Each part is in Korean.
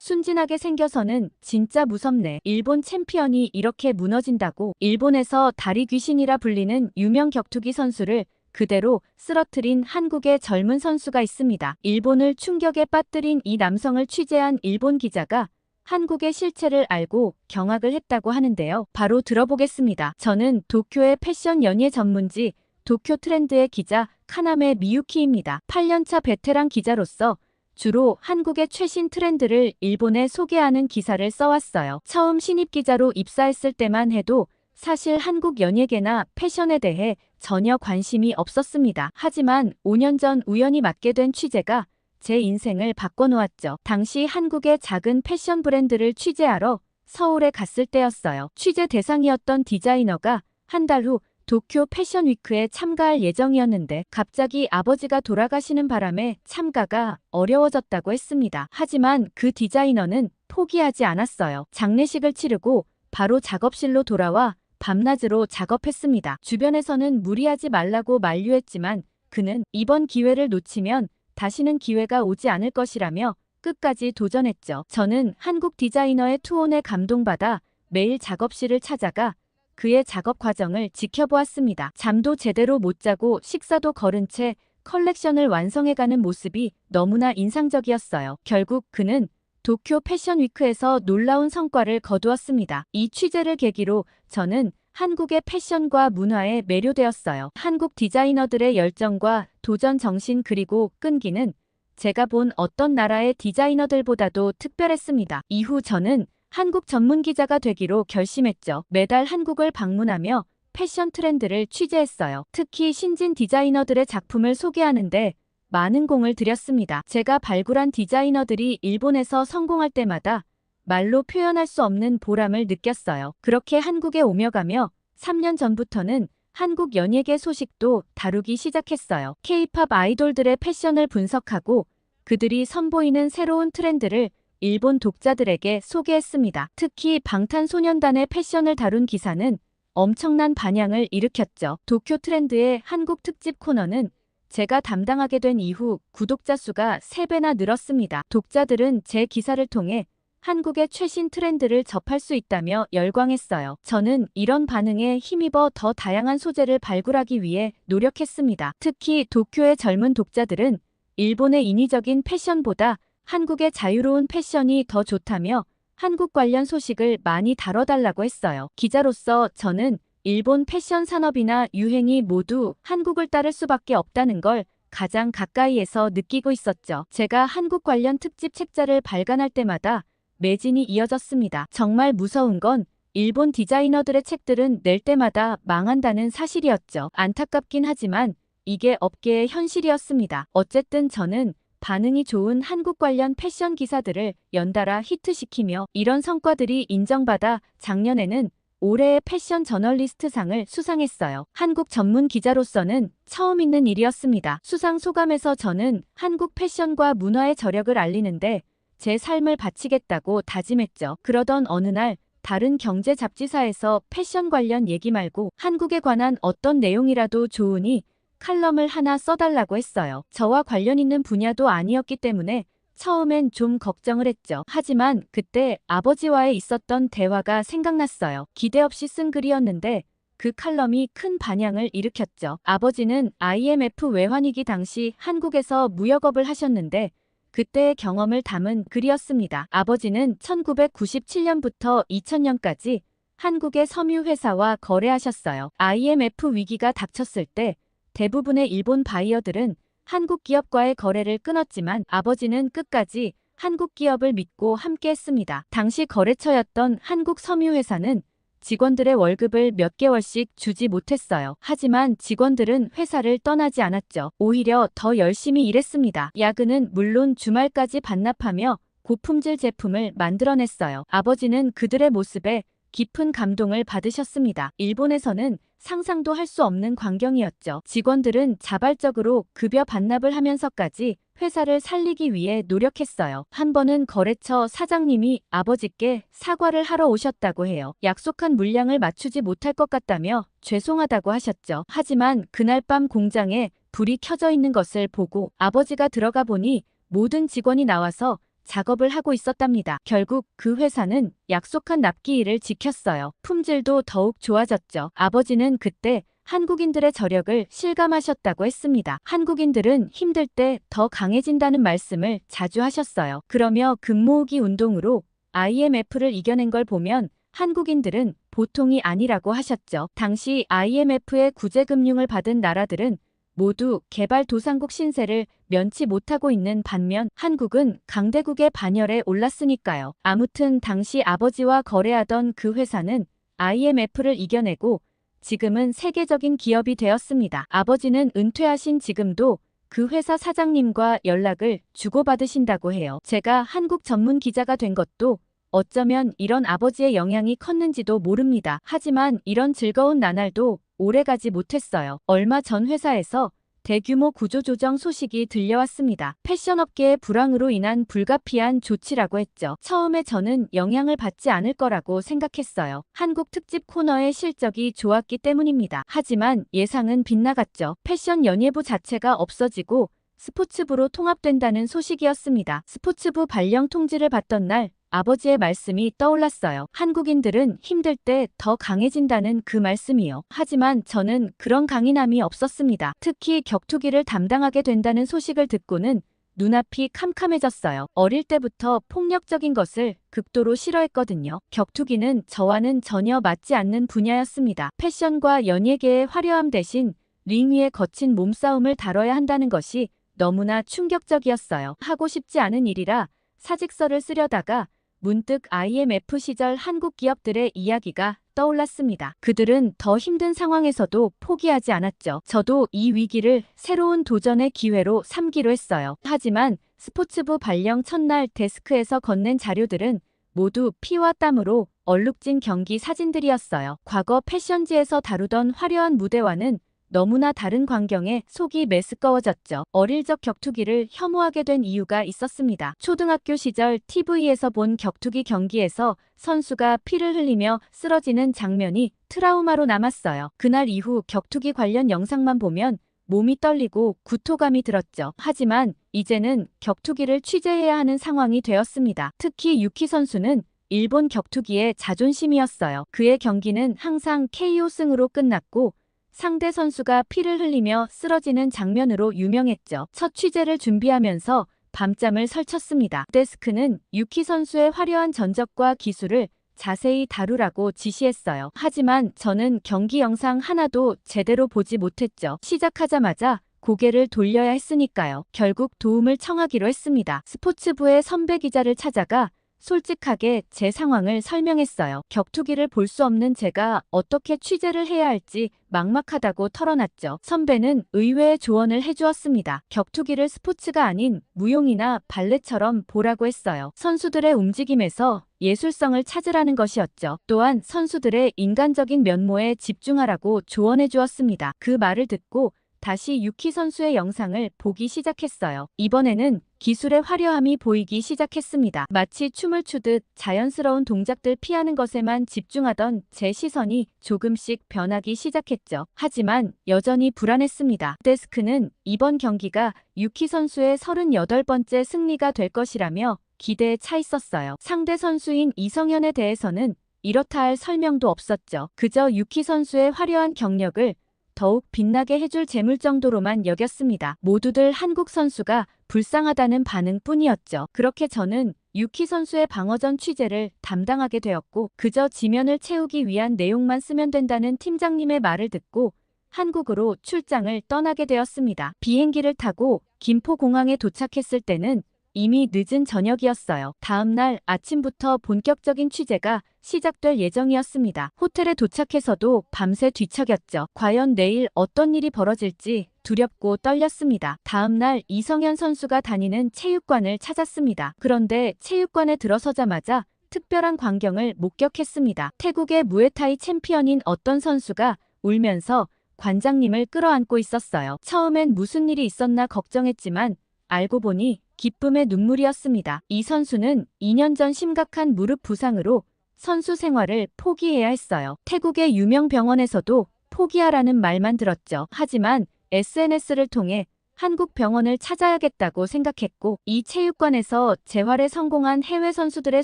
순진하게 생겨서는 진짜 무섭네. 일본 챔피언이 이렇게 무너진다고. 일본에서 다리 귀신이라 불리는 유명 격투기 선수를 그대로 쓰러뜨린 한국의 젊은 선수가 있습니다. 일본을 충격에 빠뜨린 이 남성을 취재한 일본 기자가 한국의 실체를 알고 경악을 했다고 하는데요. 바로 들어보겠습니다. 저는 도쿄의 패션 연예 전문지 도쿄 트렌드의 기자 카나메 미유키입니다. 8년차 베테랑 기자로서 주로 한국의 최신 트렌드를 일본에 소개하는 기사를 써왔어요. 처음 신입 기자로 입사했을 때만 해도 사실 한국 연예계나 패션에 대해 전혀 관심이 없었습니다. 하지만 5년 전 우연히 맡게 된 취재가 제 인생을 바꿔놓았죠. 당시 한국의 작은 패션 브랜드를 취재하러 서울에 갔을 때였어요. 취재 대상이었던 디자이너가 한 달 후 도쿄 패션 위크에 참가할 예정이었는데 갑자기 아버지가 돌아가시는 바람에 참가가 어려워졌다고 했습니다. 하지만 그 디자이너는 포기하지 않았어요. 장례식을 치르고 바로 작업실로 돌아와 밤낮으로 작업했습니다. 주변에서는 무리하지 말라고 만류했지만 그는 이번 기회를 놓치면 다시는 기회가 오지 않을 것이라며 끝까지 도전했죠. 저는 한국 디자이너의 투혼에 감동받아 매일 작업실을 찾아가 그의 작업 과정을 지켜보았습니다. 잠도 제대로 못 자고 식사도 거른 채 컬렉션을 완성해가는 모습이 너무나 인상적이었어요. 결국 그는 도쿄 패션 위크에서 놀라운 성과를 거두었습니다. 이 취재를 계기로 저는 한국의 패션과 문화에 매료되었어요. 한국 디자이너들의 열정과 도전 정신 그리고 끈기는 제가 본 어떤 나라의 디자이너들보다도 특별했습니다. 이후 저는 한국 전문 기자가 되기로 결심했죠. 매달 한국을 방문하며 패션 트렌드를 취재했어요. 특히 신진 디자이너들의 작품을 소개하는데 많은 공을 들였습니다. 제가 발굴한 디자이너들이 일본에서 성공할 때마다 말로 표현할 수 없는 보람을 느꼈어요. 그렇게 한국에 오며 가며 3년 전부터는 한국 연예계 소식도 다루기 시작했어요. K-팝 아이돌들의 패션을 분석하고 그들이 선보이는 새로운 트렌드를 일본 독자들에게 소개했습니다. 특히 방탄소년단의 패션을 다룬 기사는 엄청난 반향을 일으켰죠. 도쿄 트렌드의 한국 특집 코너는 제가 담당하게 된 이후 구독자 수가 3배나 늘었습니다. 독자들은 제 기사를 통해 한국의 최신 트렌드를 접할 수 있다며 열광했어요. 저는 이런 반응에 힘입어 더 다양한 소재를 발굴하기 위해 노력했습니다. 특히 도쿄의 젊은 독자들은 일본의 인위적인 패션보다 한국의 자유로운 패션이 더 좋다며 한국 관련 소식을 많이 다뤄달라고 했어요. 기자로서 저는 일본 패션 산업이나 유행이 모두 한국을 따를 수밖에 없다는 걸 가장 가까이에서 느끼고 있었죠. 제가 한국 관련 특집 책자를 발간할 때마다 매진이 이어졌습니다. 정말 무서운 건 일본 디자이너들의 책들은 낼 때마다 망한다는 사실이었죠. 안타깝긴 하지만 이게 업계의 현실이었습니다. 어쨌든 저는 반응이 좋은 한국 관련 패션 기사들을 연달아 히트시키며 이런 성과들이 인정받아 작년에는 올해의 패션 저널리스트상을 수상했어요. 한국 전문 기자로서는 처음 있는 일이었습니다. 수상 소감에서 저는 한국 패션과 문화의 저력을 알리는데 제 삶을 바치겠다고 다짐했죠. 그러던 어느 날 다른 경제 잡지사에서 패션 관련 얘기 말고 한국에 관한 어떤 내용이라도 좋으니 칼럼을 하나 써달라고 했어요. 저와 관련 있는 분야도 아니었기 때문에 처음엔 좀 걱정을 했죠. 하지만 그때 아버지와의 있었던 대화가 생각났어요. 기대 없이 쓴 글이었는데 그 칼럼이 큰 반향을 일으켰죠. 아버지는 IMF 외환위기 당시 한국에서 무역업을 하셨는데 그때의 경험을 담은 글이었습니다. 아버지는 1997년부터 2000년까지 한국의 섬유회사와 거래하셨어요. IMF 위기가 닥쳤을 때 대부분의 일본 바이어들은 한국 기업과의 거래를 끊었지만 아버지는 끝까지 한국 기업을 믿고 함께했습니다. 당시 거래처였던 한국 섬유회사는 직원들의 월급을 몇 개월씩 주지 못했어요. 하지만 직원들은 회사를 떠나지 않았죠. 오히려 더 열심히 일했습니다. 야근은 물론 주말까지 반납하며 고품질 제품을 만들어냈어요. 아버지는 그들의 모습에 깊은 감동을 받으셨습니다. 일본에서는 상상도 할 수 없는 광경이었죠. 직원들은 자발적으로 급여 반납을 하면서까지 회사를 살리기 위해 노력했어요. 한 번은 거래처 사장님이 아버지께 사과를 하러 오셨다고 해요. 약속한 물량을 맞추지 못할 것 같다며 죄송하다고 하셨죠. 하지만 그날 밤 공장에 불이 켜져 있는 것을 보고 아버지가 들어가 보니 모든 직원이 나와서 작업을 하고 있었답니다. 결국 그 회사는 약속한 납기일을 지켰어요. 품질도 더욱 좋아졌죠. 아버지는 그때 한국인들의 저력을 실감하셨다고 했습니다. 한국인들은 힘들 때 더 강해진다는 말씀을 자주 하셨어요. 그러며 금모으기 운동으로 IMF를 이겨낸 걸 보면 한국인들은 보통이 아니라고 하셨죠. 당시 IMF의 구제금융을 받은 나라들은 모두 개발도상국 신세를 면치 못하고 있는 반면 한국은 강대국의 반열에 올랐으니까요. 아무튼 당시 아버지와 거래하던 그 회사는 IMF를 이겨내고 지금은 세계적인 기업이 되었습니다. 아버지는 은퇴하신 지금도 그 회사 사장님과 연락을 주고받으신다고 해요. 제가 한국 전문 기자가 된 것도 어쩌면 이런 아버지의 영향이 컸는지도 모릅니다. 하지만 이런 즐거운 나날도 오래가지 못했어요. 얼마 전 회사에서 대규모 구조조정 소식이 들려왔습니다. 패션업계의 불황으로 인한 불가피한 조치라고 했죠. 처음에 저는 영향을 받지 않을 거라고 생각했어요. 한국 특집 코너의 실적이 좋았기 때문입니다. 하지만 예상은 빗나갔죠. 패션 연예부 자체가 없어지고 스포츠부로 통합된다는 소식이었습니다. 스포츠부 발령 통지를 받던 날 아버지의 말씀이 떠올랐어요. 한국인들은 힘들 때 더 강해진다는 그 말씀이요. 하지만 저는 그런 강인함이 없었습니다. 특히 격투기를 담당하게 된다는 소식을 듣고는 눈앞이 캄캄해졌어요. 어릴 때부터 폭력적인 것을 극도로 싫어했거든요. 격투기는 저와는 전혀 맞지 않는 분야였습니다. 패션과 연예계의 화려함 대신 링 위의 거친 몸싸움을 다뤄야 한다는 것이 너무나 충격적이었어요. 하고 싶지 않은 일이라 사직서를 쓰려다가 문득 IMF 시절 한국 기업들의 이야기가 떠올랐습니다. 그들은 더 힘든 상황에서도 포기하지 않았죠. 저도 이 위기를 새로운 도전의 기회로 삼기로 했어요. 하지만 스포츠부 발령 첫날 데스크에서 건넨 자료들은 모두 피와 땀으로 얼룩진 경기 사진들이었어요. 과거 패션지에서 다루던 화려한 무대와는 너무나 다른 광경에 속이 메스꺼워졌죠. 어릴 적 격투기를 혐오하게 된 이유가 있었습니다. 초등학교 시절 TV에서 본 격투기 경기에서 선수가 피를 흘리며 쓰러지는 장면이 트라우마로 남았어요. 그날 이후 격투기 관련 영상만 보면 몸이 떨리고 구토감이 들었죠. 하지만 이제는 격투기를 취재해야 하는 상황이 되었습니다. 특히 유키 선수는 일본 격투기의 자존심이었어요. 그의 경기는 항상 KO 승으로 끝났고 상대 선수가 피를 흘리며 쓰러지는 장면으로 유명했죠. 첫 취재를 준비하면서 밤잠을 설쳤습니다. 데스크는 유키 선수의 화려한 전적과 기술을 자세히 다루라고 지시했어요. 하지만 저는 경기 영상 하나도 제대로 보지 못했죠. 시작하자마자 고개를 돌려야 했으니까요. 결국 도움을 청하기로 했습니다. 스포츠부의 선배 기자를 찾아가 솔직하게 제 상황을 설명했어요. 격투기를 볼 수 없는 제가 어떻게 취재를 해야 할지 막막하다고 털어놨죠. 선배는 의외의 조언을 해주었습니다. 격투기를 스포츠가 아닌 무용이나 발레처럼 보라고 했어요. 선수들의 움직임에서 예술성을 찾으라는 것이었죠. 또한 선수들의 인간적인 면모에 집중하라고 조언해 주었습니다. 그 말을 듣고 다시 유키 선수의 영상을 보기 시작했어요. 이번에는 기술의 화려함이 보이기 시작했습니다. 마치 춤을 추듯 자연스러운 동작들 피하는 것에만 집중하던 제 시선이 조금씩 변하기 시작했죠. 하지만 여전히 불안했습니다. 데스크는 이번 경기가 유키 선수의 38번째 승리가 될 것이라며 기대에 차 있었어요. 상대 선수인 이성현에 대해서는 이렇다 할 설명도 없었죠. 그저 유키 선수의 화려한 경력을 더욱 빛나게 해줄 재물 정도로만 여겼습니다. 모두들 한국 선수가 불쌍하다는 반응뿐이었죠. 그렇게 저는 유키 선수의 방어전 취재를 담당하게 되었고 그저 지면을 채우기 위한 내용만 쓰면 된다는 팀장님의 말을 듣고 한국으로 출장을 떠나게 되었습니다. 비행기를 타고 김포공항에 도착했을 때는 이미 늦은 저녁이었어요. 다음 날 아침부터 본격적인 취재가 시작될 예정이었습니다. 호텔에 도착해서도 밤새 뒤척였죠. 과연 내일 어떤 일이 벌어질지 두렵고 떨렸습니다. 다음 날 이성현 선수가 다니는 체육관을 찾았습니다. 그런데 체육관에 들어서자마자 특별한 광경을 목격했습니다. 태국의 무에타이 챔피언인 어떤 선수가 울면서 관장님을 끌어안고 있었어요. 처음엔 무슨 일이 있었나 걱정했지만 알고 보니 기쁨의 눈물이었습니다. 이 선수는 2년 전 심각한 무릎 부상으로 선수 생활을 포기해야 했어요. 태국의 유명 병원에서도 포기하라는 말만 들었죠. 하지만 SNS를 통해 한국 병원을 찾아야겠다고 생각했고, 이 체육관에서 재활에 성공한 해외 선수들의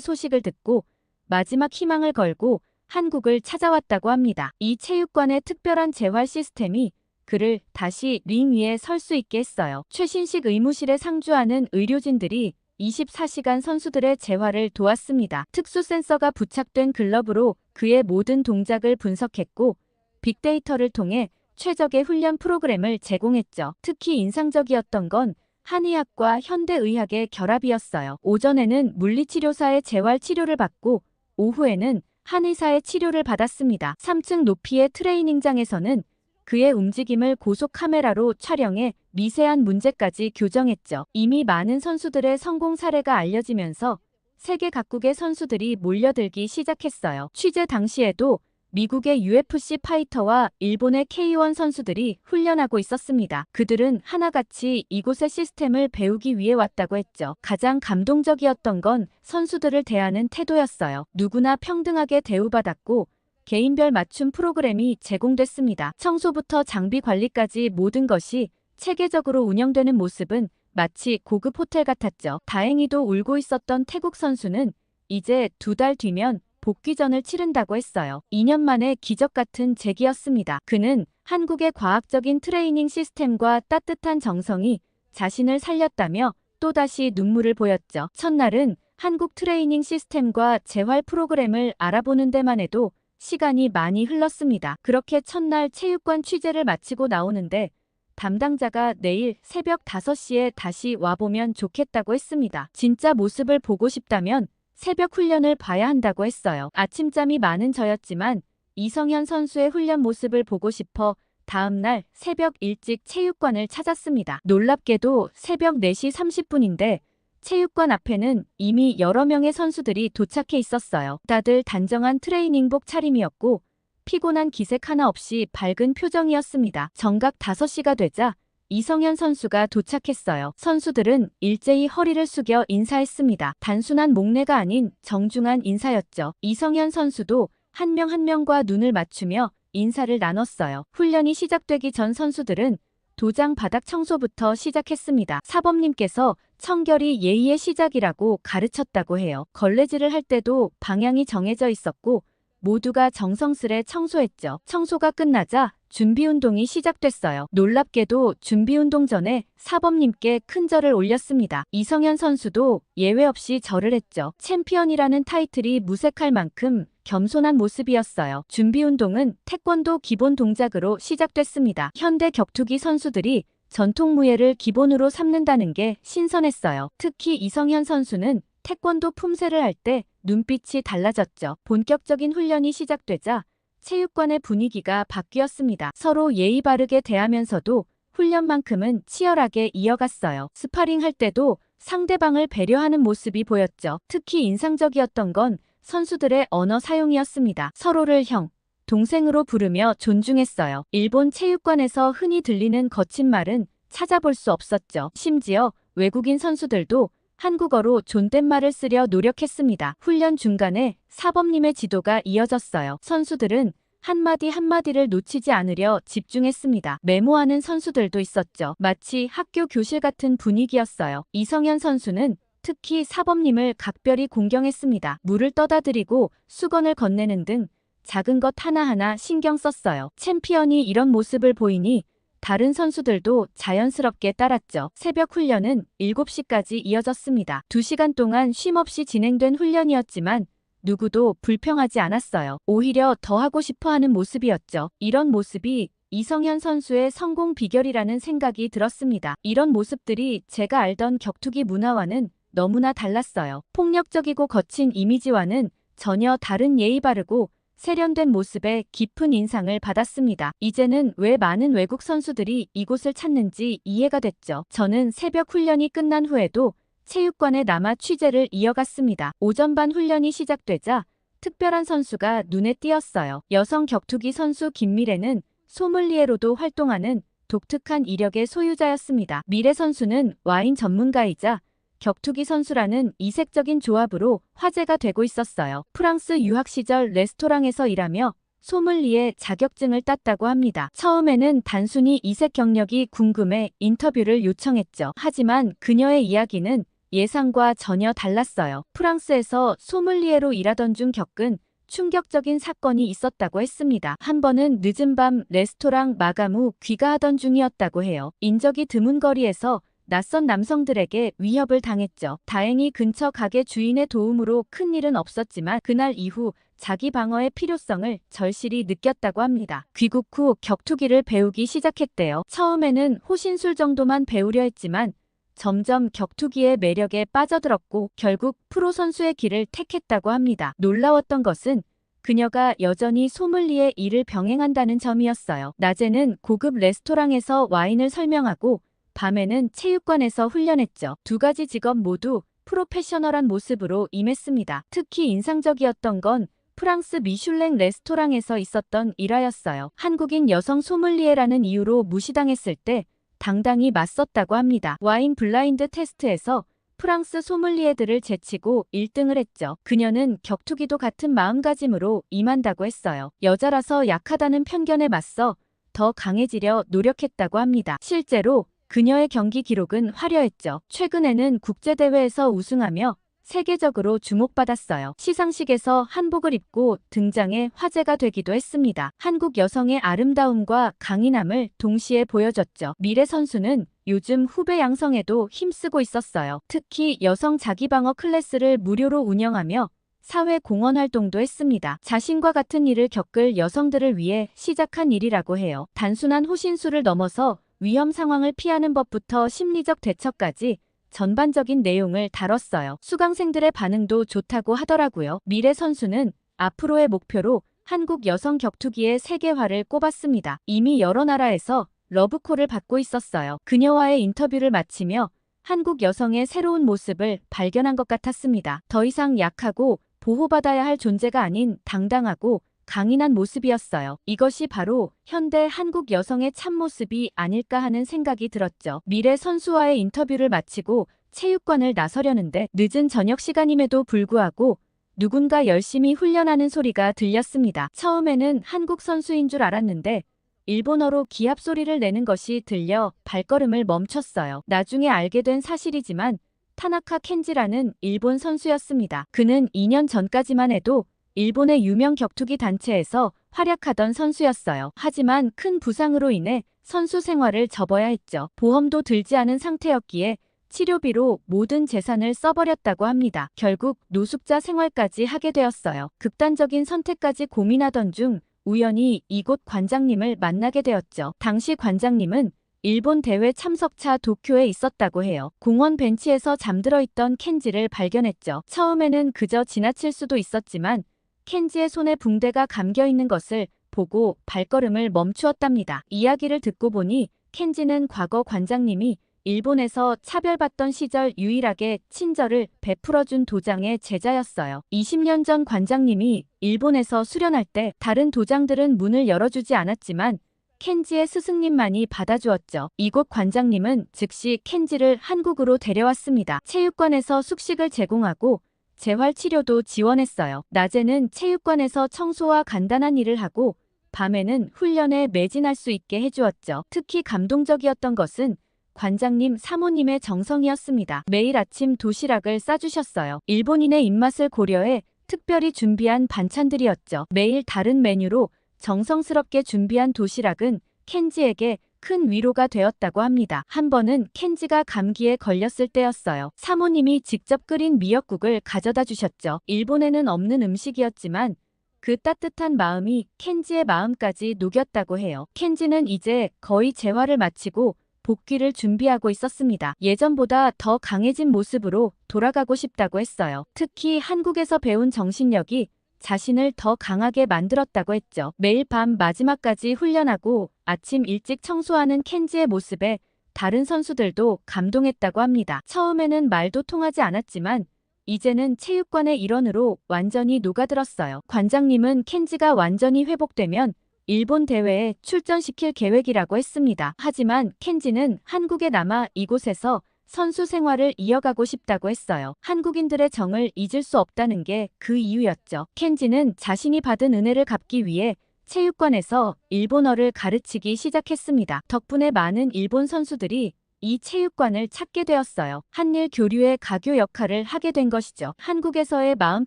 소식을 듣고 마지막 희망을 걸고 한국을 찾아왔다고 합니다. 이 체육관의 특별한 재활 시스템이 그를 다시 링 위에 설 수 있게 했어요. 최신식 의무실에 상주하는 의료진들이 24시간 선수들의 재활을 도왔습니다. 특수 센서가 부착된 글러브로 그의 모든 동작을 분석했고 빅데이터를 통해 최적의 훈련 프로그램을 제공했죠. 특히 인상적이었던 건 한의학과 현대의학의 결합이었어요. 오전에는 물리치료사의 재활 치료를 받고 오후에는 한의사의 치료를 받았습니다. 3층 높이의 트레이닝장에서는 그의 움직임을 고속 카메라로 촬영해 미세한 문제까지 교정했죠. 이미 많은 선수들의 성공 사례가 알려지면서 세계 각국의 선수들이 몰려들기 시작했어요. 취재 당시에도 미국의 UFC 파이터와 일본의 K1 선수들이 훈련하고 있었습니다. 그들은 하나같이 이곳의 시스템을 배우기 위해 왔다고 했죠. 가장 감동적이었던 건 선수들을 대하는 태도였어요. 누구나 평등하게 대우받았고 개인별 맞춤 프로그램이 제공됐습니다. 청소부터 장비 관리까지 모든 것이 체계적으로 운영되는 모습은 마치 고급 호텔 같았죠. 다행히도 울고 있었던 태국 선수는 이제 2달 뒤면 복귀전을 치른다고 했어요. 2년 만에 기적 같은 재기였습니다. 그는 한국의 과학적인 트레이닝 시스템과 따뜻한 정성이 자신을 살렸다며 또다시 눈물을 보였죠. 첫날은 한국 트레이닝 시스템과 재활 프로그램을 알아보는 데만 해도 시간이 많이 흘렀습니다. 그렇게 첫날 체육관 취재를 마치고 나오는데 담당자가 내일 새벽 5시에 다시 와보면 좋겠다고 했습니다. 진짜 모습을 보고 싶다면 새벽 훈련을 봐야 한다고 했어요. 아침잠이 많은 저였지만 이성현 선수의 훈련 모습을 보고 싶어 다음날 새벽 일찍 체육관을 찾았습니다. 놀랍게도 새벽 4시 30분인데 체육관 앞에는 이미 여러 명의 선수들이 도착해 있었어요. 다들 단정한 트레이닝복 차림이었고 피곤한 기색 하나 없이 밝은 표정이었습니다. 정각 5시가 되자 이성현 선수가 도착했어요. 선수들은 일제히 허리를 숙여 인사했습니다. 단순한 목례가 아닌 정중한 인사였죠. 이성현 선수도 한 명 한 명과 눈을 맞추며 인사를 나눴어요. 훈련이 시작되기 전 선수들은 도장 바닥 청소부터 시작했습니다. 사범님께서 청결이 예의의 시작이라고 가르쳤다고 해요. 걸레질을 할 때도 방향이 정해져 있었고 모두가 정성스레 청소했죠. 청소가 끝나자 준비운동이 시작됐어요. 놀랍게도 준비운동 전에 사범님께 큰 절을 올렸습니다. 이성현 선수도 예외 없이 절을 했죠. 챔피언이라는 타이틀이 무색할 만큼 겸손한 모습이었어요. 준비운동은 태권도 기본 동작으로 시작됐습니다. 현대 격투기 선수들이 전통무예를 기본으로 삼는다는 게 신선했어요. 특히 이성현 선수는 태권도 품새를 할 때 눈빛이 달라졌죠. 본격적인 훈련이 시작되자 체육관의 분위기가 바뀌었습니다. 서로 예의 바르게 대하면서도 훈련만큼은 치열하게 이어갔어요. 스파링 할 때도 상대방을 배려하는 모습이 보였죠. 특히 인상적이었던 건 선수들의 언어 사용이었습니다. 서로를 형, 동생으로 부르며 존중했어요. 일본 체육관에서 흔히 들리는 거친 말은 찾아볼 수 없었죠. 심지어 외국인 선수들도 한국어로 존댓말을 쓰려 노력했습니다. 훈련 중간에 사범님의 지도가 이어졌어요. 선수들은 한마디 한마디를 놓치지 않으려 집중했습니다. 메모하는 선수들도 있었죠. 마치 학교 교실 같은 분위기였어요. 이성현 선수는 특히 사범님을 각별히 공경했습니다. 물을 떠다 드리고 수건을 건네는 등 작은 것 하나하나 신경 썼어요. 챔피언이 이런 모습을 보이니 다른 선수들도 자연스럽게 따랐죠. 새벽 훈련은 7시까지 이어졌습니다. 2시간 동안 쉼없이 진행된 훈련이었지만 누구도 불평하지 않았어요. 오히려 더 하고 싶어 하는 모습이었죠. 이런 모습이 이성현 선수의 성공 비결이라는 생각이 들었습니다. 이런 모습들이 제가 알던 격투기 문화와는 너무나 달랐어요. 폭력적이고 거친 이미지와는 전혀 다른 예의 바르고 세련된 모습에 깊은 인상을 받았습니다. 이제는 왜 많은 외국 선수들이 이곳을 찾는지 이해가 됐죠. 저는 새벽 훈련이 끝난 후에도 체육관에 남아 취재를 이어갔습니다. 오전반 훈련이 시작되자 특별한 선수가 눈에 띄었어요. 여성 격투기 선수 김미래는 소믈리에로도 활동하는 독특한 이력의 소유자였습니다. 미래 선수는 와인 전문가이자 격투기 선수라는 이색적인 조합으로 화제가 되고 있었어요. 프랑스 유학 시절 레스토랑에서 일하며 소믈리에 자격증을 땄다고 합니다. 처음에는 단순히 이색 경력이 궁금해 인터뷰를 요청했죠. 하지만 그녀의 이야기는 예상과 전혀 달랐어요. 프랑스에서 소믈리에로 일하던 중 겪은 충격적인 사건이 있었다고 했습니다. 한 번은 늦은 밤 레스토랑 마감 후 귀가하던 중이었다고 해요. 인적이 드문 거리에서 낯선 남성들에게 위협을 당했죠. 다행히 근처 가게 주인의 도움으로 큰일은 없었지만 그날 이후 자기 방어의 필요성을 절실히 느꼈다고 합니다. 귀국 후 격투기를 배우기 시작했대요. 처음에는 호신술 정도만 배우려 했지만 점점 격투기의 매력에 빠져들었고 결국 프로 선수의 길을 택했다고 합니다. 놀라웠던 것은 그녀가 여전히 소믈리에 일을 병행한다는 점이었어요. 낮에는 고급 레스토랑에서 와인을 설명하고 밤에는 체육관에서 훈련했죠. 두 가지 직업 모두 프로페셔널한 모습으로 임했습니다. 특히 인상적이었던 건 프랑스 미슐랭 레스토랑에서 있었던 일화였어요. 한국인 여성 소믈리에라는 이유로 무시당했을 때 당당히 맞섰다고 합니다. 와인 블라인드 테스트에서 프랑스 소믈리에들을 제치고 1등을 했죠. 그녀는 격투기도 같은 마음가짐으로 임한다고 했어요. 여자라서 약하다는 편견에 맞서 더 강해지려 노력했다고 합니다. 실제로 그녀의 경기 기록은 화려했죠. 최근에는 국제대회에서 우승하며 세계적으로 주목받았어요. 시상식에서 한복을 입고 등장해 화제가 되기도 했습니다. 한국 여성의 아름다움과 강인함을 동시에 보여줬죠. 미래 선수는 요즘 후배 양성에도 힘쓰고 있었어요. 특히 여성 자기방어 클래스를 무료로 운영하며 사회 공헌 활동도 했습니다. 자신과 같은 일을 겪을 여성들을 위해 시작한 일이라고 해요. 단순한 호신술을 넘어서 위험 상황을 피하는 법부터 심리적 대처까지 전반적인 내용을 다뤘어요. 수강생들의 반응도 좋다고 하더라고요. 미래 선수는 앞으로의 목표로 한국 여성 격투기의 세계화를 꼽았습니다. 이미 여러 나라에서 러브콜을 받고 있었어요. 그녀와의 인터뷰를 마치며 한국 여성의 새로운 모습을 발견한 것 같았습니다. 더 이상 약하고 보호받아야 할 존재가 아닌 당당하고 강인한 모습이었어요. 이것이 바로 현대 한국 여성의 참모습이 아닐까 하는 생각이 들었죠. 미래 선수와의 인터뷰를 마치고 체육관을 나서려는데 늦은 저녁 시간임에도 불구하고 누군가 열심히 훈련하는 소리가 들렸습니다. 처음에는 한국 선수인 줄 알았는데 일본어로 기합 소리를 내는 것이 들려 발걸음을 멈췄어요. 나중에 알게 된 사실이지만 타나카 켄지라는 일본 선수였습니다. 그는 2년 전까지만 해도 일본의 유명 격투기 단체에서 활약하던 선수였어요. 하지만 큰 부상으로 인해 선수 생활을 접어야 했죠. 보험도 들지 않은 상태였기에 치료비로 모든 재산을 써버렸다고 합니다. 결국 노숙자 생활까지 하게 되었어요. 극단적인 선택까지 고민하던 중 우연히 이곳 관장님을 만나게 되었죠. 당시 관장님은 일본 대회 참석차 도쿄에 있었다고 해요. 공원 벤치에서 잠들어 있던 켄지를 발견했죠. 처음에는 그저 지나칠 수도 있었지만 켄지의 손에 붕대가 감겨 있는 것을 보고 발걸음을 멈추었답니다. 이야기를 듣고 보니 켄지는 과거 관장님이 일본에서 차별받던 시절 유일하게 친절을 베풀어준 도장의 제자였어요. 20년 전 관장님이 일본에서 수련할 때 다른 도장들은 문을 열어주지 않았지만 켄지의 스승님만이 받아주었죠. 이곳 관장님은 즉시 켄지를 한국으로 데려왔습니다. 체육관에서 숙식을 제공하고 재활치료도 지원했어요. 낮에는 체육관에서 청소와 간단한 일을 하고 밤에는 훈련에 매진할 수 있게 해주었죠. 특히 감동적이었던 것은 관장님 사모님의 정성이었습니다. 매일 아침 도시락을 싸주셨어요. 일본인의 입맛을 고려해 특별히 준비한 반찬들이었죠. 매일 다른 메뉴로 정성스럽게 준비한 도시락은 켄지에게 큰 위로가 되었다고 합니다. 한 번은 켄지가 감기에 걸렸을 때였어요. 사모님이 직접 끓인 미역국을 가져다 주셨죠. 일본에는 없는 음식이었지만 그 따뜻한 마음이 켄지의 마음까지 녹였다고 해요. 켄지는 이제 거의 재활을 마치고 복귀를 준비하고 있었습니다. 예전보다 더 강해진 모습으로 돌아가고 싶다고 했어요. 특히 한국에서 배운 정신력이 자신을 더 강하게 만들었다고 했죠. 매일 밤 마지막까지 훈련하고 아침 일찍 청소하는 켄지의 모습에 다른 선수들도 감동했다고 합니다. 처음에는 말도 통하지 않았지만 이제는 체육관의 일원으로 완전히 녹아들었어요. 관장님은 켄지가 완전히 회복되면 일본 대회에 출전시킬 계획이라고 했습니다. 하지만 켄지는 한국에 남아 이곳에서 선수 생활을 이어가고 싶다고 했어요. 한국인들의 정을 잊을 수 없다는 게 그 이유였죠. 켄지는 자신이 받은 은혜를 갚기 위해 체육관에서 일본어를 가르치기 시작했습니다. 덕분에 많은 일본 선수들이 이 체육관을 찾게 되었어요. 한일 교류의 가교 역할을 하게 된 것이죠. 한국에서의 마음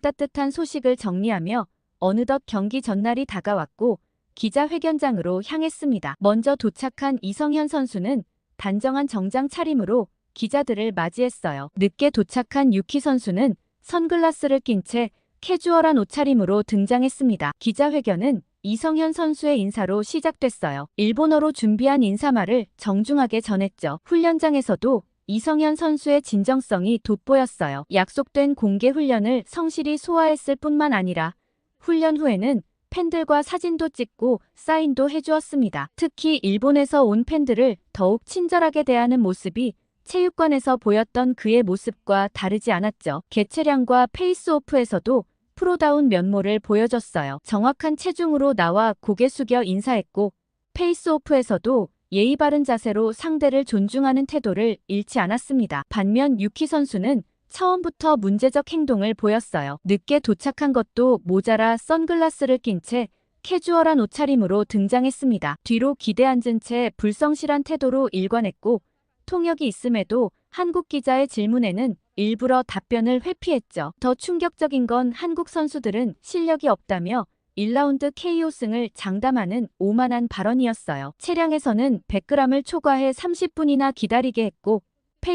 따뜻한 소식을 정리하며 어느덧 경기 전날이 다가왔고 기자회견장으로 향했습니다. 먼저 도착한 이성현 선수는 단정한 정장 차림으로 기자들을 맞이했어요. 늦게 도착한 유키 선수는 선글라스를 낀 채 캐주얼한 옷차림으로 등장했습니다. 기자회견은 이성현 선수의 인사로 시작됐어요. 일본어로 준비한 인사말을 정중하게 전했죠. 훈련장에서도 이성현 선수의 진정성이 돋보였어요. 약속된 공개 훈련을 성실히 소화했을 뿐만 아니라 훈련 후에는 팬들과 사진도 찍고 사인도 해주었습니다. 특히 일본에서 온 팬들을 더욱 친절하게 대하는 모습이 체육관에서 보였던 그의 모습과 다르지 않았죠. 개체량과 페이스오프에서도 프로다운 면모를 보여줬어요. 정확한 체중으로 나와 고개 숙여 인사했고 페이스오프에서도 예의 바른 자세로 상대를 존중하는 태도를 잃지 않았습니다. 반면 유키 선수는 처음부터 문제적 행동을 보였어요. 늦게 도착한 것도 모자라 선글라스를 낀 채 캐주얼한 옷차림으로 등장했습니다. 뒤로 기대앉은 채 불성실한 태도로 일관했고 통역이 있음에도 한국 기자의 질문에는 일부러 답변을 회피했죠. 더 충격적인 건 한국 선수들은 실력이 없다며 1라운드 KO 승을 장담하는 오만한 발언이었어요. 차량에서는 100g을 초과해 30분이나 기다리게 했고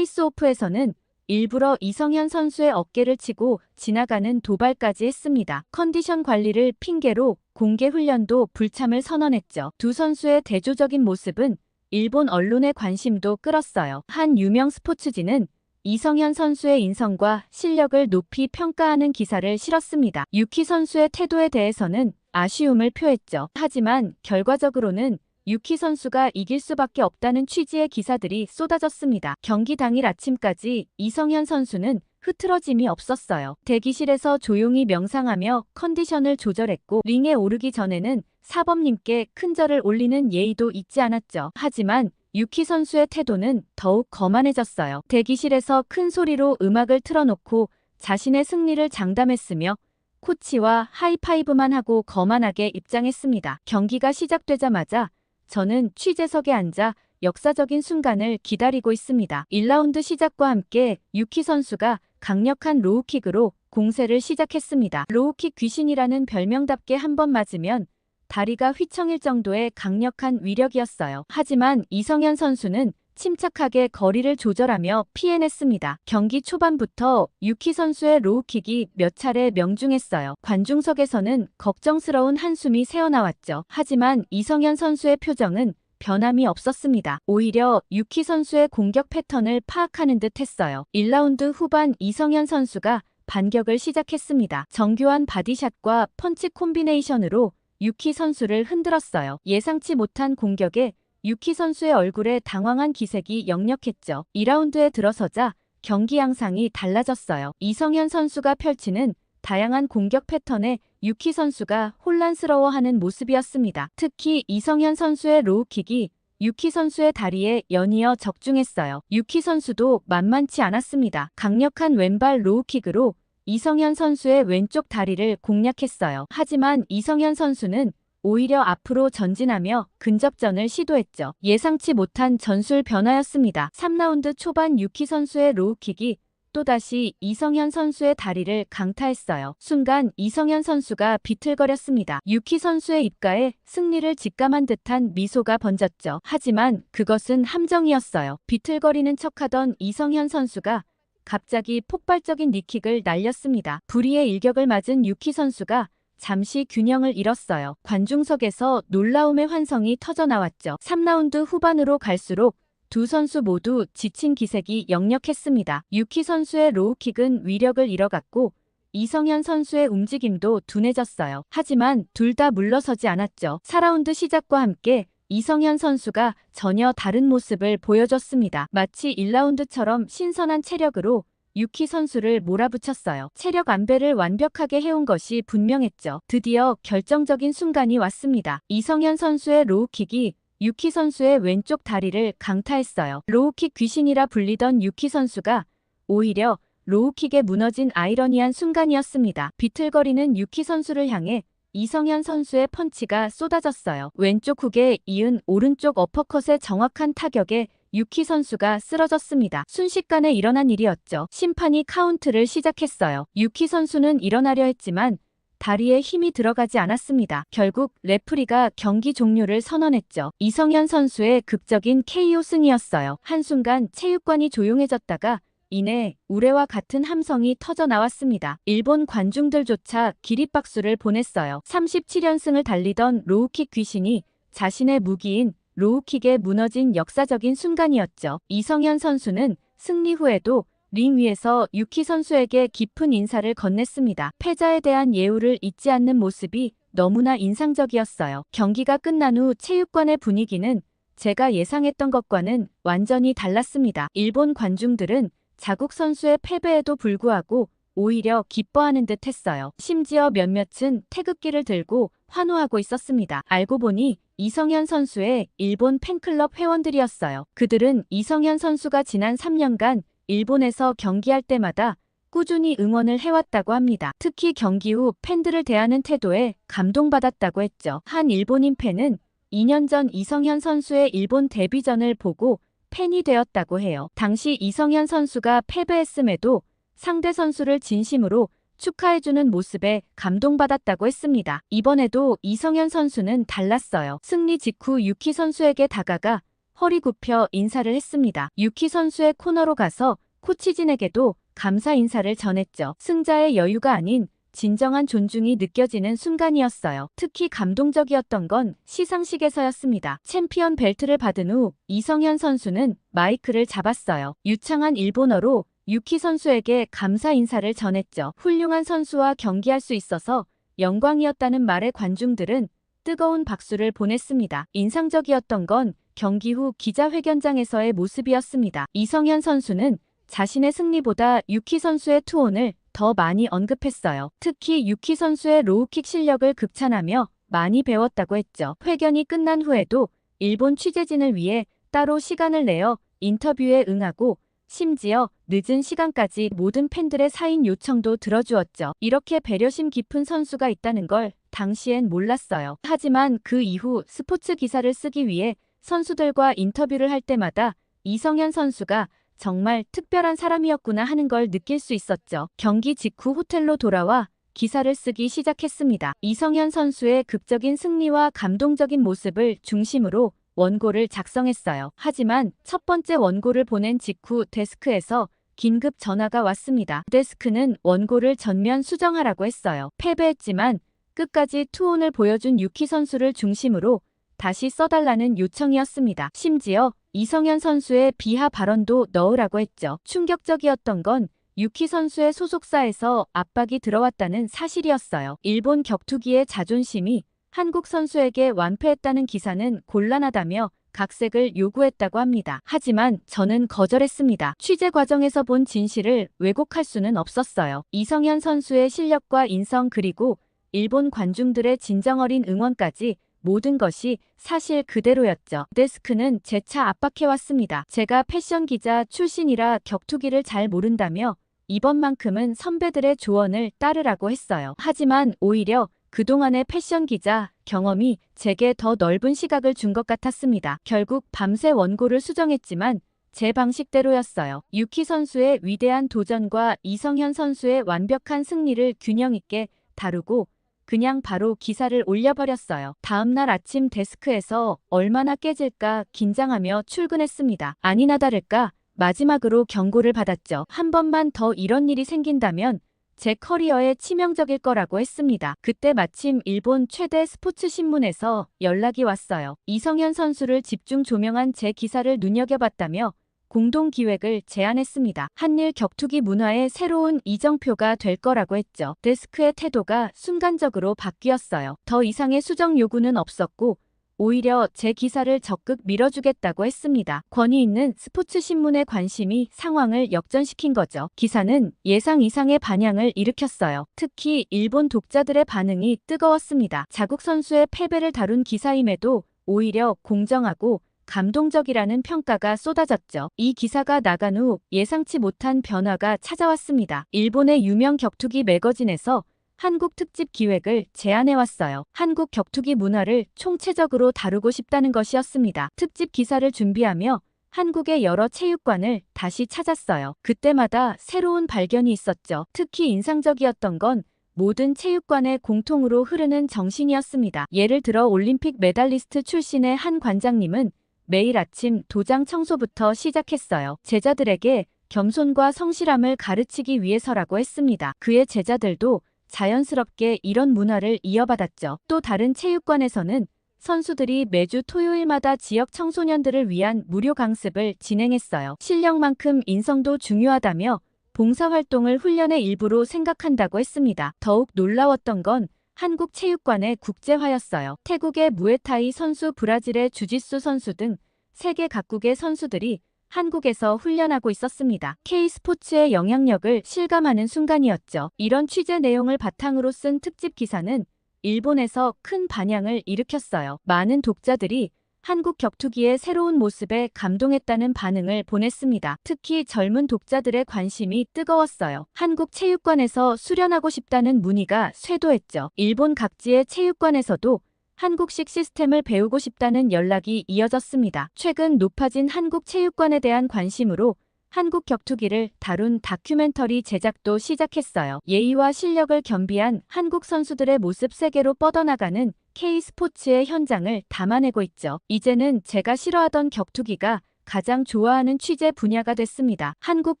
페이스오프에서는 일부러 이성현 선수의 어깨를 치고 지나가는 도발까지 했습니다. 컨디션 관리를 핑계로 공개 훈련도 불참을 선언했죠. 두 선수의 대조적인 모습은 일본 언론의 관심도 끌었어요. 한 유명 스포츠지는 이성현 선수의 인성과 실력을 높이 평가하는 기사를 실었습니다. 유키 선수의 태도에 대해서는 아쉬움을 표했죠. 하지만 결과적으로는 유키 선수가 이길 수밖에 없다는 취지의 기사들이 쏟아졌습니다. 경기 당일 아침까지 이성현 선수는 흐트러짐이 없었어요. 대기실에서 조용히 명상하며 컨디션을 조절했고 링에 오르기 전에는 사범님께 큰 절을 올리는 예의도 잊지 않았죠. 하지만 유키 선수의 태도는 더욱 거만해졌어요. 대기실에서 큰 소리로 음악을 틀어놓고 자신의 승리를 장담했으며 코치와 하이파이브만 하고 거만하게 입장했습니다. 경기가 시작되자마자 저는 취재석에 앉아 역사적인 순간을 기다리고 있습니다. 1라운드 시작과 함께 유키 선수가 강력한 로우킥으로 공세를 시작했습니다. 로우킥 귀신이라는 별명답게 한 번 맞으면 다리가 휘청일 정도의 강력한 위력이었어요. 하지만 이성현 선수는 침착하게 거리를 조절하며 피해냈습니다. 경기 초반부터 유키 선수의 로우킥이 몇 차례 명중했어요. 관중석에서는 걱정스러운 한숨이 새어나왔죠. 하지만 이성현 선수의 표정은 변함이 없었습니다. 오히려 유키 선수의 공격 패턴을 파악하는 듯 했어요. 1라운드 후반 이성현 선수가 반격을 시작했습니다. 정교한 바디샷과 펀치 콤비네이션으로 유키 선수를 흔들었어요. 예상치 못한 공격에 유키 선수의 얼굴에 당황한 기색이 역력했죠. 2라운드에 들어서자 경기 양상이 달라졌어요. 이성현 선수가 펼치는 다양한 공격 패턴에 유키 선수가 혼란스러워하는 모습이었습니다. 특히 이성현 선수의 로우킥이 유키 선수의 다리에 연이어 적중했어요. 유키 선수도 만만치 않았습니다. 강력한 왼발 로우킥으로 이성현 선수의 왼쪽 다리를 공략했어요. 하지만 이성현 선수는 오히려 앞으로 전진하며 근접전을 시도했죠. 예상치 못한 전술 변화였습니다. 3라운드 초반 유키 선수의 로우킥이 또다시 이성현 선수의 다리를 강타했어요. 순간 이성현 선수가 비틀거렸습니다. 유키 선수의 입가에 승리를 직감한 듯한 미소가 번졌죠. 하지만 그것은 함정이었어요. 비틀거리는 척하던 이성현 선수가 갑자기 폭발적인 니킥을 날렸습니다. 불의의 일격을 맞은 유키 선수가 잠시 균형을 잃었어요. 관중석에서 놀라움의 환성이 터져나왔죠. 3라운드 후반으로 갈수록 두 선수 모두 지친 기색이 역력했습니다. 유키 선수의 로우킥은 위력을 잃어갔고 이성현 선수의 움직임도 둔해졌어요. 하지만 둘 다 물러서지 않았죠. 4라운드 시작과 함께 이성현 선수가 전혀 다른 모습을 보여줬습니다. 마치 1라운드처럼 신선한 체력으로 유키 선수를 몰아붙였어요. 체력 안배를 완벽하게 해온 것이 분명했죠. 드디어 결정적인 순간이 왔습니다. 이성현 선수의 로우킥이 유키 선수의 왼쪽 다리를 강타했어요. 로우킥 귀신이라 불리던 유키 선수가 오히려 로우킥에 무너진 아이러니한 순간이었습니다. 비틀거리는 유키 선수를 향해 이성현 선수의 펀치가 쏟아졌어요. 왼쪽 훅에 이은 오른쪽 어퍼컷의 정확한 타격에 유키 선수가 쓰러졌습니다. 순식간에 일어난 일이었죠. 심판이 카운트를 시작했어요. 유키 선수는 일어나려 했지만 다리에 힘이 들어가지 않았습니다. 결국 레프리가 경기 종료를 선언했죠. 이성현 선수의 극적인 KO 승이었어요. 한순간 체육관이 조용해졌다가 이내 우레와 같은 함성이 터져 나왔습니다. 일본 관중들조차 기립박수를 보냈어요. 37연승을 달리던 로우킥 귀신이 자신의 무기인 로우킥에 무너진 역사적인 순간이었죠. 이성현 선수는 승리 후에도 링 위에서 유키 선수에게 깊은 인사를 건넸습니다. 패자에 대한 예우를 잊지 않는 모습이 너무나 인상적이었어요. 경기가 끝난 후 체육관의 분위기는 제가 예상했던 것과는 완전히 달랐습니다. 일본 관중들은 자국 선수의 패배에도 불구하고 오히려 기뻐하는 듯 했어요. 심지어 몇몇은 태극기를 들고 환호하고 있었습니다. 알고 보니 이성현 선수의 일본 팬클럽 회원들이었어요. 그들은 이성현 선수가 지난 3년간 일본에서 경기할 때마다 꾸준히 응원을 해왔다고 합니다. 특히 경기 후 팬들을 대하는 태도에 감동받았다고 했죠. 한 일본인 팬은 2년 전 이성현 선수의 일본 데뷔전을 보고 팬이 되었다고 해요. 당시 이성현 선수가 패배했음에도 상대 선수를 진심으로 축하해주는 모습에 감동받았다고 했습니다. 이번에도 이성현 선수는 달랐어요. 승리 직후 유키 선수에게 다가가 허리 굽혀 인사를 했습니다. 유키 선수의 코너로 가서 코치진에게도 감사 인사를 전했죠. 승자의 여유가 아닌 진정한 존중이 느껴지는 순간이었어요. 특히 감동적이었던 건 시상식에서였습니다. 챔피언 벨트를 받은 후 이성현 선수는 마이크를 잡았어요. 유창한 일본어로 유키 선수에게 감사 인사를 전했죠. 훌륭한 선수와 경기할 수 있어서 영광이었다는 말에 관중들은 뜨거운 박수를 보냈습니다. 인상적이었던 건 경기 후 기자회견장에서의 모습이었습니다. 이성현 선수는 자신의 승리보다 유키 선수의 투혼을 더 많이 언급했어요. 특히 유키 선수의 로우킥 실력을 극찬하며 많이 배웠다고 했죠. 회견이 끝난 후에도 일본 취재진을 위해 따로 시간을 내어 인터뷰에 응하고 심지어 늦은 시간까지 모든 팬들의 사인 요청도 들어주었죠. 이렇게 배려심 깊은 선수가 있다는 걸 당시엔 몰랐어요. 하지만 그 이후 스포츠 기사를 쓰기 위해 선수들과 인터뷰를 할 때마다 이성현 선수가 정말 특별한 사람이었구나 하는 걸 느낄 수 있었죠. 경기 직후 호텔로 돌아와 기사를 쓰기 시작했습니다. 이성현 선수의 극적인 승리와 감동적인 모습을 중심으로 원고를 작성했어요. 하지만 첫 번째 원고를 보낸 직후 데스크에서 긴급 전화가 왔습니다. 데스크는 원고를 전면 수정하라고 했어요. 패배했지만 끝까지 투혼을 보여준 유키 선수를 중심으로 다시 써달라는 요청이었습니다. 심지어 이성현 선수의 비하 발언도 넣으라고 했죠. 충격적이었던 건 유키 선수의 소속사에서 압박이 들어왔다는 사실이었어요. 일본 격투기의 자존심이 한국 선수에게 완패했다는 기사는 곤란하다며 각색을 요구했다고 합니다. 하지만 저는 거절했습니다. 취재 과정에서 본 진실을 왜곡할 수는 없었어요. 이성현 선수의 실력과 인성 그리고 일본 관중들의 진정 어린 응원까지 모든 것이 사실 그대로였죠. 데스크는 재차 압박해왔습니다. 제가 패션 기자 출신이라 격투기를 잘 모른다며 이번만큼은 선배들의 조언을 따르라고 했어요. 하지만 오히려 그동안의 패션 기자 경험이 제게 더 넓은 시각을 준 것 같았습니다. 결국 밤새 원고를 수정했지만 제 방식대로였어요. 유키 선수의 위대한 도전과 이성현 선수의 완벽한 승리를 균형 있게 다루고 그냥 바로 기사를 올려버렸어요. 다음날 아침 데스크에서 얼마나 깨질까 긴장하며 출근했습니다. 아니나 다를까 마지막으로 경고를 받았죠. 한 번만 더 이런 일이 생긴다면 제 커리어에 치명적일 거라고 했습니다. 그때 마침 일본 최대 스포츠 신문에서 연락이 왔어요. 이성현 선수를 집중 조명한 제 기사를 눈여겨봤다며 공동 기획을 제안했습니다. 한일 격투기 문화의 새로운 이정표가 될 거라고 했죠. 데스크의 태도가 순간적으로 바뀌었어요. 더 이상의 수정 요구는 없었고 오히려 제 기사를 적극 밀어주겠다고 했습니다. 권위 있는 스포츠 신문의 관심이 상황을 역전시킨 거죠. 기사는 예상 이상의 반향을 일으켰어요. 특히 일본 독자들의 반응이 뜨거웠습니다. 자국 선수의 패배를 다룬 기사임에도 오히려 공정하고 감동적이라는 평가가 쏟아졌죠. 이 기사가 나간 후 예상치 못한 변화가 찾아왔습니다. 일본의 유명 격투기 매거진에서 한국 특집 기획을 제안해왔어요. 한국 격투기 문화를 총체적으로 다루고 싶다는 것이었습니다. 특집 기사를 준비하며 한국의 여러 체육관을 다시 찾았어요. 그때마다 새로운 발견이 있었죠. 특히 인상적이었던 건 모든 체육관에 공통으로 흐르는 정신이었습니다. 예를 들어 올림픽 메달리스트 출신의 한 관장님은 매일 아침 도장 청소부터 시작했어요. 제자들에게 겸손과 성실함을 가르치기 위해서라고 했습니다. 그의 제자들도 자연스럽게 이런 문화를 이어받았죠. 또 다른 체육관에서는 선수들이 매주 토요일마다 지역 청소년들을 위한 무료 강습을 진행했어요. 실력만큼 인성도 중요하다며 봉사활동을 훈련의 일부로 생각한다고 했습니다. 더욱 놀라웠던 건 한국 체육관의 국제화였어요. 태국의 무에타이 선수, 브라질의 주짓수 선수 등 세계 각국의 선수들이 한국에서 훈련하고 있었습니다. K스포츠의 영향력을 실감하는 순간이었죠. 이런 취재 내용을 바탕으로 쓴 특집 기사는 일본에서 큰 반향을 일으켰어요. 많은 독자들이 한국 격투기의 새로운 모습에 감동했다는 반응을 보냈습니다. 특히 젊은 독자들의 관심이 뜨거웠어요. 한국 체육관에서 수련하고 싶다는 문의가 쇄도했죠. 일본 각지의 체육관에서도 한국식 시스템을 배우고 싶다는 연락이 이어졌습니다. 최근 높아진 한국 체육관에 대한 관심으로 한국 격투기를 다룬 다큐멘터리 제작도 시작했어요. 예의와 실력을 겸비한 한국 선수들의 모습 세계로 뻗어나가는 K스포츠의 현장을 담아내고 있죠. 이제는 제가 싫어하던 격투기가 가장 좋아하는 취재 분야가 됐습니다. 한국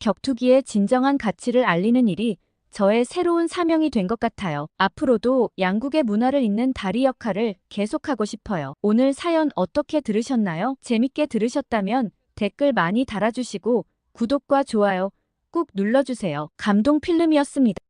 격투기의 진정한 가치를 알리는 일이 저의 새로운 사명이 된 것 같아요. 앞으로도 양국의 문화를 잇는 다리 역할을 계속하고 싶어요. 오늘 사연 어떻게 들으셨나요? 재밌게 들으셨다면 댓글 많이 달아주시고 구독과 좋아요 꾹 눌러주세요. 감동 필름이었습니다.